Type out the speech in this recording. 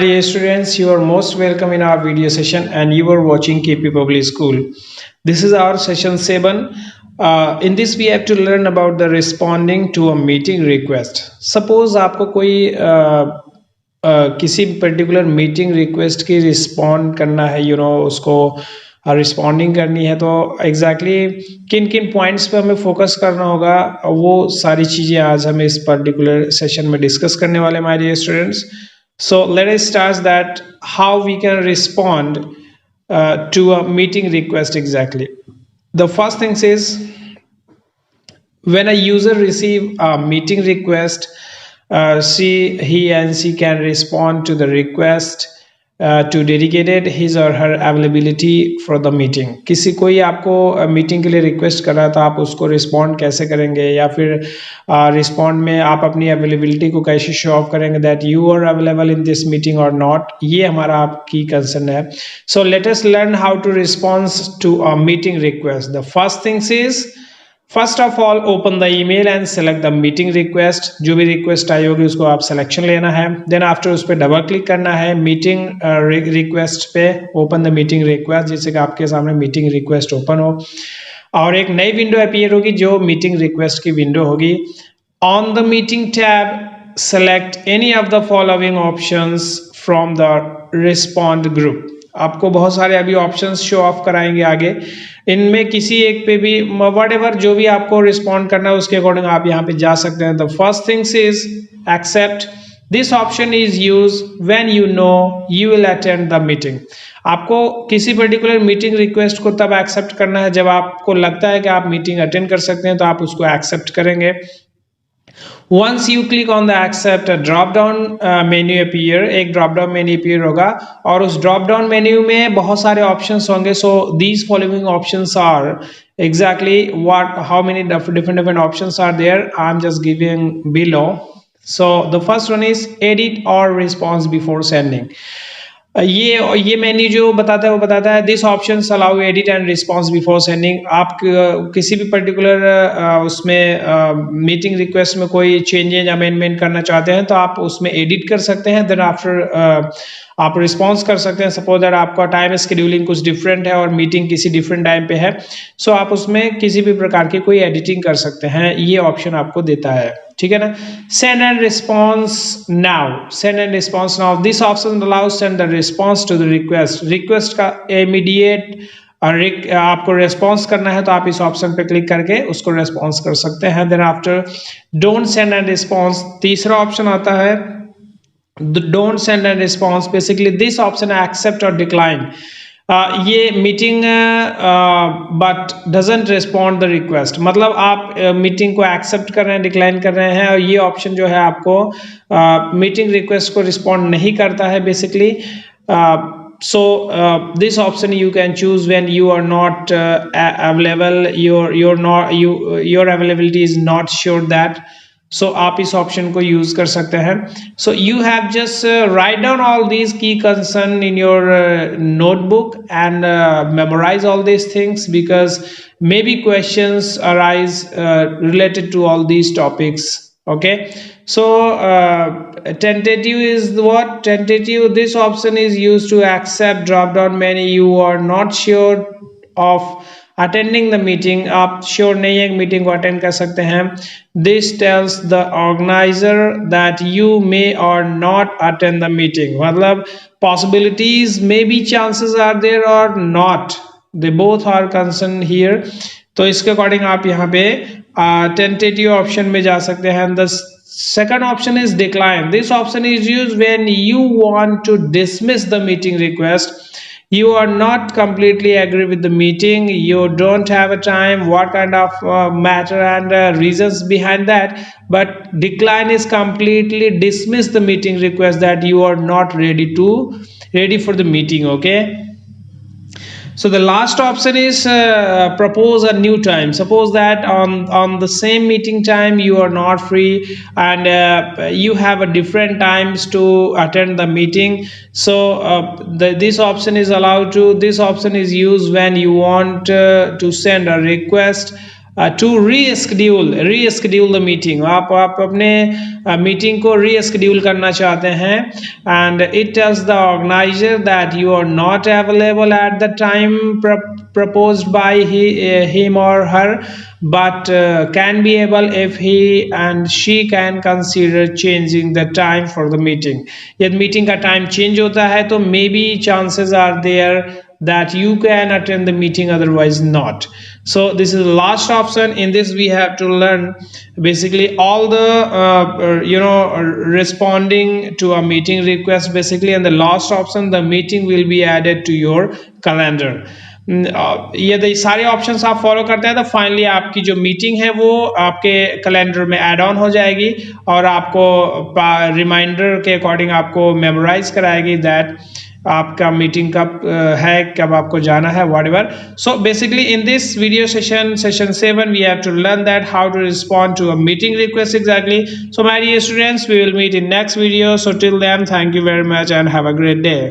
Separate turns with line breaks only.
dear students, you are most welcome in our video session and you are watching KP Public School. This is our session 7. In this we have to learn about the responding to a meeting request. Suppose आपको कोई किसी particular meeting request की respond करना है, उसको responding करनी है, तो एग्जैक्टली किन किन पॉइंट्स पे हमें फोकस करना होगा, वो सारी चीज़ें आज हम इस पर्टिकुलर सेशन में डिस्कस करने वाले हैं, my dear students. So let us start that how we can respond to a meeting request exactly. The first thing is, when a user receive a meeting request, he and she can respond to the request to dedicated his or her availability for the meeting. किसी कोई आपको meeting के लिए request कर रहा है तो आप उसको रिस्पॉन्ड कैसे करेंगे, या फिर रिस्पॉन्ड में आप अपनी अवेलेबिलिटी को कैसे शो ऑफ करेंगे that you are available in this meeting और नॉट, ये हमारा आपकी कंसर्न है. So let us learn how to response to a meeting request. The first things is, first of all open the email and select the meeting request. जो भी request आई होगी उसको आप सिलेक्शन लेना है. देन आफ्टर उस पर डबल क्लिक करना है मीटिंग रिक्वेस्ट पे. ओपन द मीटिंग रिक्वेस्ट, जिससे कि आपके सामने मीटिंग रिक्वेस्ट ओपन हो और एक नई विंडो अपीयर होगी जो मीटिंग रिक्वेस्ट की विंडो होगी. On the meeting tab select any of the following options from the respond group. आपको बहुत सारे अभी ऑप्शंस शो ऑफ कराएंगे आगे, इनमें किसी एक पे भी व्हाटएवर जो भी आपको रिस्पॉन्ड करना है उसके अकॉर्डिंग आप यहाँ पे जा सकते हैं. The first things is accept. This option is use when you know you will attend the meeting. आपको किसी पर्टिकुलर मीटिंग रिक्वेस्ट को तब एक्सेप्ट करना है जब आपको लगता है कि आप मीटिंग अटेंड कर सकते हैं, तो आप उसको एक्सेप्ट करेंगे. Once you click on the accept, a drop down menu appear, एक drop down menu appear होगा और उस drop down menu में बहुत सारे options होंगे. So these following options are exactly how many different options are there. I'm just giving below. So the first one is edit or response before sending. ये menu जो बताता है वो बताता है this option allow edit and response before sending. आप किसी भी पर्टिकुलर उसमें मीटिंग रिक्वेस्ट में कोई चेंजेज अमेंडमेंट करना चाहते हैं तो आप उसमें एडिट कर सकते हैं. देन आफ्टर आप रिस्पॉन्स कर सकते हैं. सपोज दैट आपका टाइम शेड्यूलिंग कुछ डिफरेंट है और मीटिंग किसी डिफरेंट टाइम पे है, सो आप उसमें किसी भी प्रकार की कोई एडिटिंग कर सकते हैं. ये ऑप्शन आपको देता है, ठीक है ना. Send and response now. Send and response now, this option allows send the response to the request. Request का इमीडिएट आपको रेस्पॉन्स करना है तो आप इस ऑप्शन पे क्लिक करके उसको रेस्पॉन्स कर सकते हैं. Then after don't send and response, तीसरा ऑप्शन आता है don't send and response. Basically this option accept और डिक्लाइन. ये meeting but doesn't respond the request, मतलब आप मीटिंग को एक्सेप्ट कर रहे हैं, डिक्लाइन कर रहे हैं, और ये ऑप्शन जो है आपको मीटिंग रिक्वेस्ट को रिस्पॉन्ड नहीं करता है basically. so this option you can choose when you are not available, your availability is not sure that, so आप इस ऑप्शन को यूज कर सकते हैं. so you have just write down all these key concern in your notebook and memorize all these things, because maybe questions arise related to all these topics. Okay, so tentative is what? Tentative, this option is used to accept drop down menu. You are not sure of attending the meeting, आप sure नहीं है meeting को attend कर सकते हैं. This tells the organizer that you may or not attend the meeting. मतलब possibilities, maybe chances are there or not, they both are concerned here. तो इसके अकॉर्डिंग आप यहाँ पे टेंटेटिव ऑप्शन में जा सकते हैं. The second option is decline. This option is used when you want to dismiss the meeting request. You are not completely agree with the meeting, you don't have a time, what kind of matter and reasons behind that, but decline is completely dismiss the meeting request, that you are not ready for the meeting. Okay, so the last option is propose a new time. Suppose that on the same meeting time you are not free and you have a different times to attend the meeting. So this option is used when you want to send a request to reschedule the meeting, आप अपने meeting को reschedule करना चाहते हैं, and it tells the organiser that you are not available at the time proposed by him or her, but can be able if he and she can consider changing the time for the meeting. यदि meeting का time change होता है तो may be chances are there that you can attend the meeting, otherwise not. So this is the last option. In this we have to learn basically all the responding to a meeting request basically, and the last option, the meeting will be added to your calendar. यदि सारे options आप follow करते हैं तो finally आपकी जो meeting है वो आपके कैलेंडर में ऐड ऑन हो जाएगी और आपको रिमाइंडर के अकॉर्डिंग आपको मेमोराइज कराएगी दैट आपका मीटिंग कब है, कब आपको जाना है, whatever. So basically in this video session 7, we have to learn that how to respond to a meeting request exactly. So my dear students, we will meet in next video. So till then, thank you very much and have a great day.